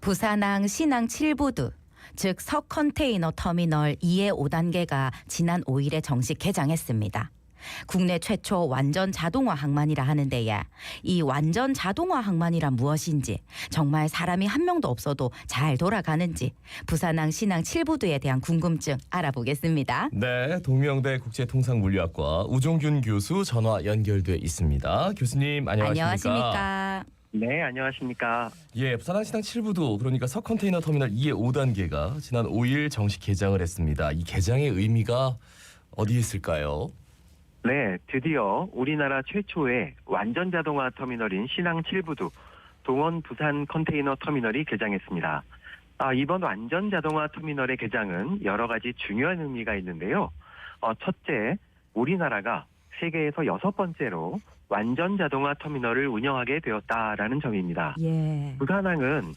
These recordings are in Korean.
부산항 신항 7부두, 즉 서컨테이너 터미널 2의 5단계가 지난 5일에 정식 개장했습니다. 국내 최초 완전 자동화 항만이라 하는데요. 이 완전 자동화 항만이란 무엇인지, 정말 사람이 한 명도 없어도 잘 돌아가는지 부산항 신항 7부두에 대한 궁금증 알아보겠습니다. 네, 동명대 국제통상물리학과 우종균 교수 전화 연결돼 있습니다. 교수님 안녕하십니까? 네, 안녕하십니까. 예, 부산항 신항 7부두, 그러니까 서컨테이너 터미널 2의 5단계가 지난 5일 정식 개장을 했습니다. 이 개장의 의미가 어디에 있을까요? 네, 드디어 우리나라 최초의 완전 자동화 터미널인 신항 7부두 동원 부산 컨테이너 터미널이 개장했습니다. 이번 완전 자동화 터미널의 개장은 여러 가지 중요한 의미가 있는데요. 첫째, 우리나라가 세계에서 6번째로 완전 자동화 터미널을 운영하게 되었다라는 점입니다. 예. 부산항은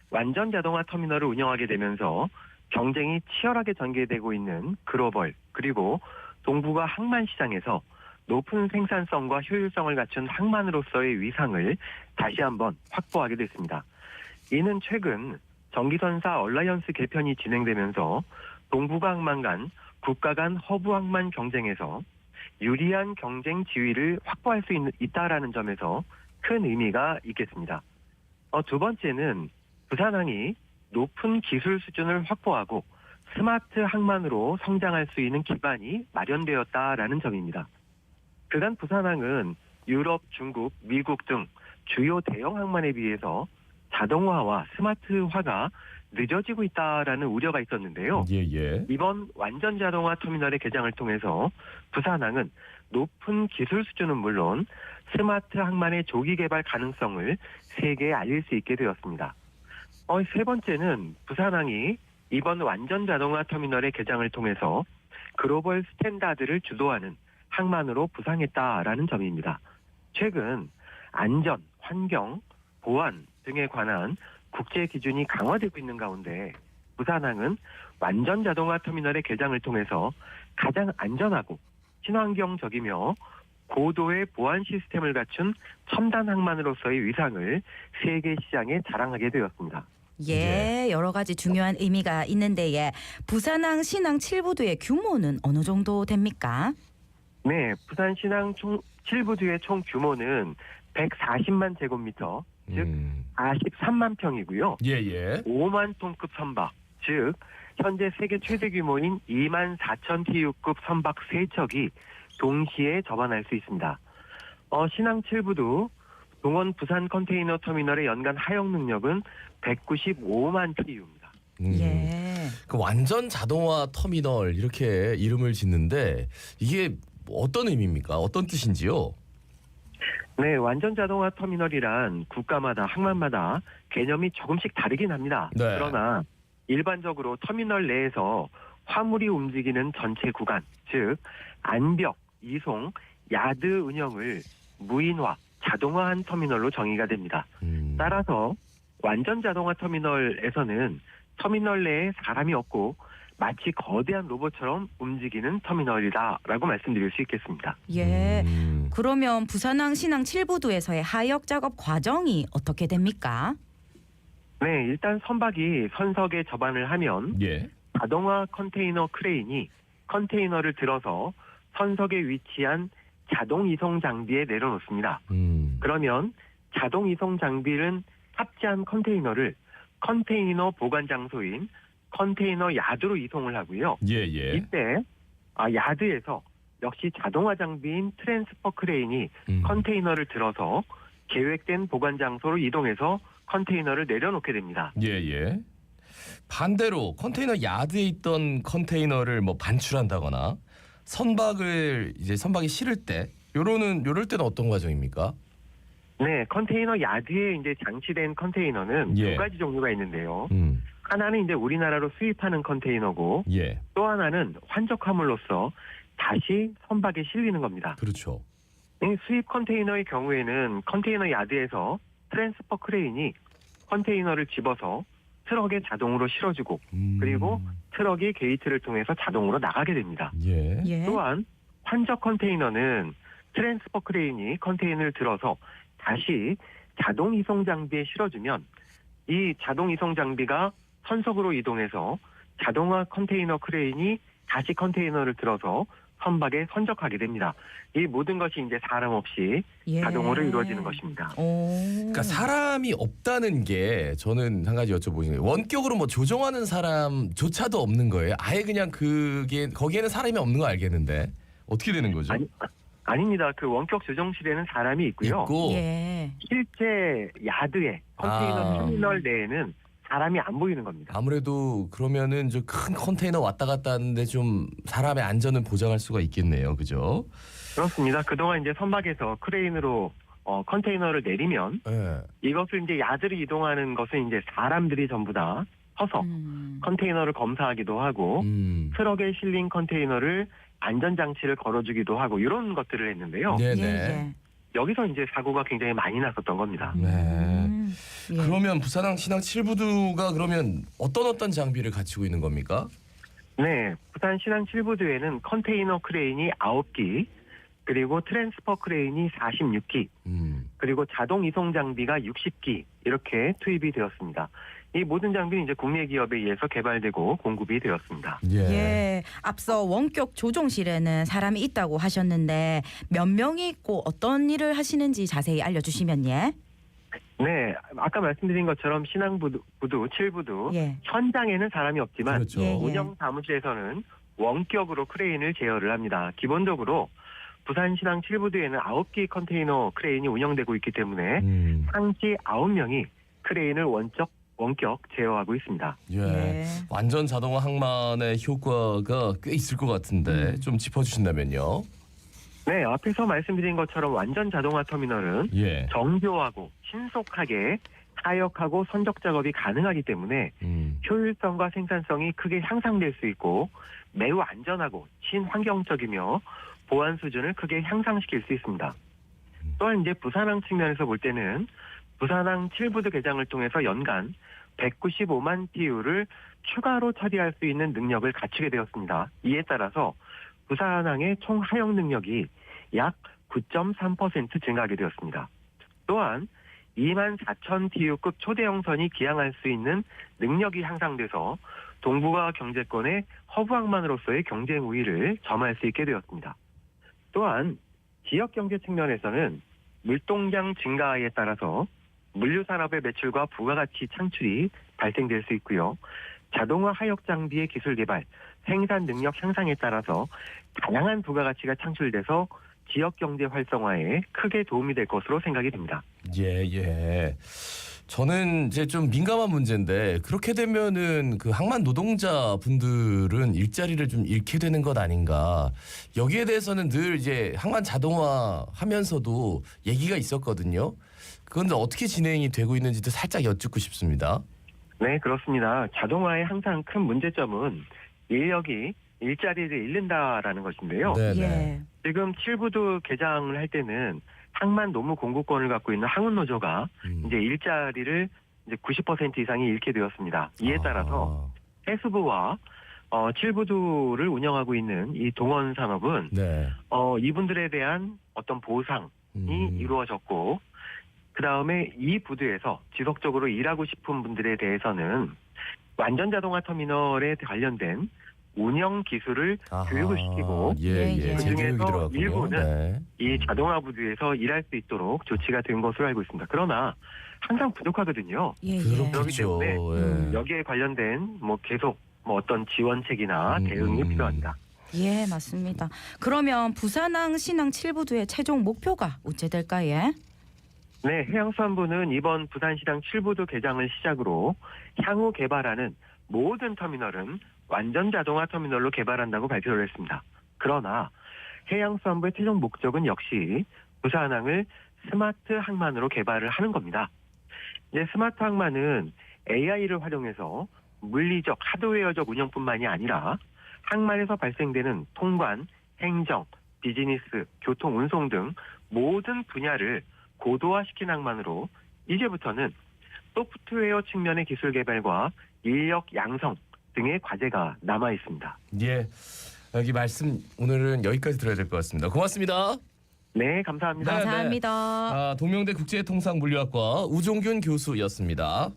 완전 자동화 터미널을 운영하게 되면서 경쟁이 치열하게 전개되고 있는 글로벌 그리고 동북아 항만 시장에서 높은 생산성과 효율성을 갖춘 항만으로서의 위상을 다시 한번 확보하게 됐습니다. 이는 최근 전기선사 얼라이언스 개편이 진행되면서 동북아 항만 간 국가 간 허브 항만 경쟁에서 유리한 경쟁 지위를 확보할 수 있다라는 점에서 큰 의미가 있겠습니다. 두 번째는 부산항이 높은 기술 수준을 확보하고 스마트 항만으로 성장할 수 있는 기반이 마련되었다라는 점입니다. 그간 부산항은 유럽, 중국, 미국 등 주요 대형 항만에 비해서 자동화와 스마트화가 늦어지고 있다라는 우려가 있었는데요. 예. 이번 완전 자동화 터미널의 개장을 통해서 부산항은 높은 기술 수준은 물론 스마트 항만의 조기 개발 가능성을 세계에 알릴 수 있게 되었습니다. 세 번째는 부산항이 이번 완전 자동화 터미널의 개장을 통해서 글로벌 스탠다드를 주도하는 항만으로 부상했다라는 점입니다. 최근 안전, 환경, 보안 등에 관한 국제 기준이 강화되고 있는 가운데 부산항은 완전 자동화 터미널의 개장을 통해서 가장 안전하고 친환경적이며 고도의 보안 시스템을 갖춘 첨단 항만으로서의 위상을 세계 시장에 자랑하게 되었습니다. 예, 여러 가지 중요한 의미가 있는데 부산항 신항 7부두의 규모는 어느 정도 됩니까? 네, 부산 신항 7부두의 총 규모는 140만 제곱미터, 즉 43만 평이고요. 예. 5만 톤급 선박, 즉 현재 세계 최대 규모인 2만 4천 TU급 선박 3척이 동시에 접안할 수 있습니다. 신항 7부두 동원 부산 컨테이너 터미널의 연간 하역 능력은 195만 TU입니다. 예. 그 완전 자동화 터미널 이렇게 이름을 짓는데 이게 어떤 의미입니까? 어떤 뜻인지요? 네, 완전 자동화 터미널이란 국가마다 항만마다 개념이 조금씩 다르긴 합니다. 네. 그러나 일반적으로 터미널 내에서 화물이 움직이는 전체 구간, 즉 안벽, 이송, 야드 운영을 무인화, 자동화한 터미널로 정의가 됩니다. 따라서 완전 자동화 터미널에서는 터미널 내에 사람이 없고 마치 거대한 로봇처럼 움직이는 터미널이다라고 말씀드릴 수 있겠습니다. 예. 그러면 부산항 신항 7부두에서의 하역 작업 과정이 어떻게 됩니까? 네, 일단 선박이 선석에 접안을 하면 예. 자동화 컨테이너 크레인이 컨테이너를 들어서 선석에 위치한 자동 이송 장비에 내려놓습니다. 그러면 자동 이송 장비는 탑재한 컨테이너를 컨테이너 보관 장소인 컨테이너 야드로 이송을 하고요. 예. 이때 야드에서 역시 자동화 장비인 트랜스퍼 크레인이 컨테이너를 들어서 계획된 보관 장소로 이동해서 컨테이너를 내려놓게 됩니다. 예. 반대로 컨테이너 야드에 있던 컨테이너를 반출한다거나 선박이 실을 때 요럴 때는 어떤 과정입니까? 네, 컨테이너 야드에 이제 장치된 컨테이너는 두 가지 종류가 있는데요. 하나는 이제 우리나라로 수입하는 컨테이너고 예. 또 하나는 환적 화물로서 다시 선박에 실리는 겁니다. 그렇죠. 수입 컨테이너의 경우에는 컨테이너 야드에서 트랜스퍼 크레인이 컨테이너를 집어서 트럭에 자동으로 실어주고 그리고 트럭이 게이트를 통해서 자동으로 나가게 됩니다. 예. 또한 환적 컨테이너는 트랜스퍼 크레인이 컨테이너를 들어서 다시 자동 이송 장비에 실어주면 이 자동 이송 장비가 선석으로 이동해서 자동화 컨테이너 크레인이 다시 컨테이너를 들어서 선박에 선적하게 됩니다. 이 모든 것이 이제 사람 없이 예. 자동으로 이루어지는 것입니다. 오. 그러니까 사람이 없다는 게 저는 한 가지 여쭤보시는 거예요. 원격으로 뭐 조종하는 사람조차도 없는 거예요. 아예 그냥 그게 거기에는 사람이 없는 거 알겠는데 어떻게 되는 거죠? 아닙니다. 그 원격 조종실에는 사람이 있고요. 있고 예. 실제 야드에 컨테이너 아. 터미널 내에는 사람이 안 보이는 겁니다. 아무래도 그러면은 좀 큰 컨테이너 왔다 갔다 하는데 좀 사람의 안전은 보장할 수가 있겠네요. 그죠? 그렇습니다. 그동안 이제 선박에서 크레인으로 컨테이너를 내리면 예. 이것을 이제 야드로 이동하는 것은 이제 사람들이 전부 다 서서 컨테이너를 검사하기도 하고 트럭에 실린 컨테이너를 안전장치를 걸어주기도 하고 이런 것들을 했는데요. 네네. 예. 여기서 이제 사고가 굉장히 많이 났었던 겁니다. 네. 예. 그러면 부산항 신항 7부두가 그러면 어떤 장비를 갖추고 있는 겁니까? 네, 부산 신항 7부두에는 컨테이너 크레인이 9기, 그리고 트랜스퍼 크레인이 46기, 그리고 자동 이송 장비가 60기 이렇게 투입이 되었습니다. 이 모든 장비는 이제 국내 기업에 의해서 개발되고 공급이 되었습니다. 예. 앞서 원격 조종실에는 사람이 있다고 하셨는데 몇 명이 있고 어떤 일을 하시는지 자세히 알려주시면 예. 네, 아까 말씀드린 것처럼 신항부두 7부두 예. 현장에는 사람이 없지만 그렇죠. 예, 예. 운영 사무실에서는 원격으로 크레인을 제어를 합니다. 기본적으로 부산 신항 7부두에는 9기 컨테이너 크레인이 운영되고 있기 때문에 상시 9명이 크레인을 원격 제어하고 있습니다. 예. 예. 완전 자동화 항만의 효과가 꽤 있을 것 같은데 좀 짚어주신다면요. 네, 앞에서 말씀드린 것처럼 완전 자동화 터미널은 예. 정교하고 신속하게 하역하고 선적 작업이 가능하기 때문에 효율성과 생산성이 크게 향상될 수 있고 매우 안전하고 친환경적이며 보안 수준을 크게 향상시킬 수 있습니다. 또한 이제 부산항 측면에서 볼 때는 부산항 7부두 개장을 통해서 연간 195만 TU를 추가로 처리할 수 있는 능력을 갖추게 되었습니다. 이에 따라서 부산항의 총 하역 능력이 약 9.3% 증가하게 되었습니다. 또한 24,000 TU급 초대형선이 기항할 수 있는 능력이 향상돼서 동북아 경제권의 허브 항만으로서의 경쟁 우위를 점할 수 있게 되었습니다. 또한 지역 경제 측면에서는 물동량 증가에 따라서 물류 산업의 매출과 부가가치 창출이 발생될 수 있고요. 자동화 하역 장비의 기술 개발, 생산 능력 향상에 따라서 다양한 부가가치가 창출돼서 지역 경제 활성화에 크게 도움이 될 것으로 생각이 됩니다. 예. 저는 이제 좀 민감한 문제인데 그렇게 되면은 그 항만 노동자 분들은 일자리를 좀 잃게 되는 것 아닌가. 여기에 대해서는 늘 이제 항만 자동화 하면서도 얘기가 있었거든요. 그런데 어떻게 진행이 되고 있는지도 살짝 여쭙고 싶습니다. 네, 그렇습니다. 자동화의 항상 큰 문제점은 인력이 일자리를 잃는다라는 것인데요. 네네. 예. 지금 7부두 개장을 할 때는 항만 노무 공급권을 갖고 있는 항운노조가 이제 일자리를 이제 90% 이상이 잃게 되었습니다. 이에 따라서 해수부와 7부두를 운영하고 있는 이 동원 산업은 네. 이분들에 대한 어떤 보상이 이루어졌고 그 다음에 이 부두에서 지속적으로 일하고 싶은 분들에 대해서는 완전 자동화 터미널에 관련된 운영 기술을 교육을 시키고 예. 그 중에서 일부는 네. 이 자동화 부두에서 일할 수 있도록 조치가 된 것으로 알고 있습니다. 그러나 항상 부족하거든요. 예. 그렇기 때문에 예. 여기에 관련된 계속 어떤 지원책이나 대응이 필요합니다. 예, 맞습니다. 그러면 부산항 신항 7부두의 최종 목표가 어찌 될까요? 네, 해양수산부는 이번 부산시장 7부두 개장을 시작으로 향후 개발하는 모든 터미널은 완전 자동화 터미널로 개발한다고 발표를 했습니다. 그러나 해양수산부의 최종 목적은 역시 부산항을 스마트 항만으로 개발을 하는 겁니다. 이제 스마트 항만은 AI를 활용해서 물리적, 하드웨어적 운영뿐만이 아니라 항만에서 발생되는 통관, 행정, 비즈니스, 교통, 운송 등 모든 분야를 고도화시킨 항만으로 이제부터는 소프트웨어 측면의 기술 개발과 인력 양성 등의 과제가 남아 있습니다. 예. 여기 말씀 오늘은 여기까지 들어야 될 것 같습니다. 고맙습니다. 네, 감사합니다. 네. 감사합니다. 동명대 국제통상물리학과 우종균 교수였습니다.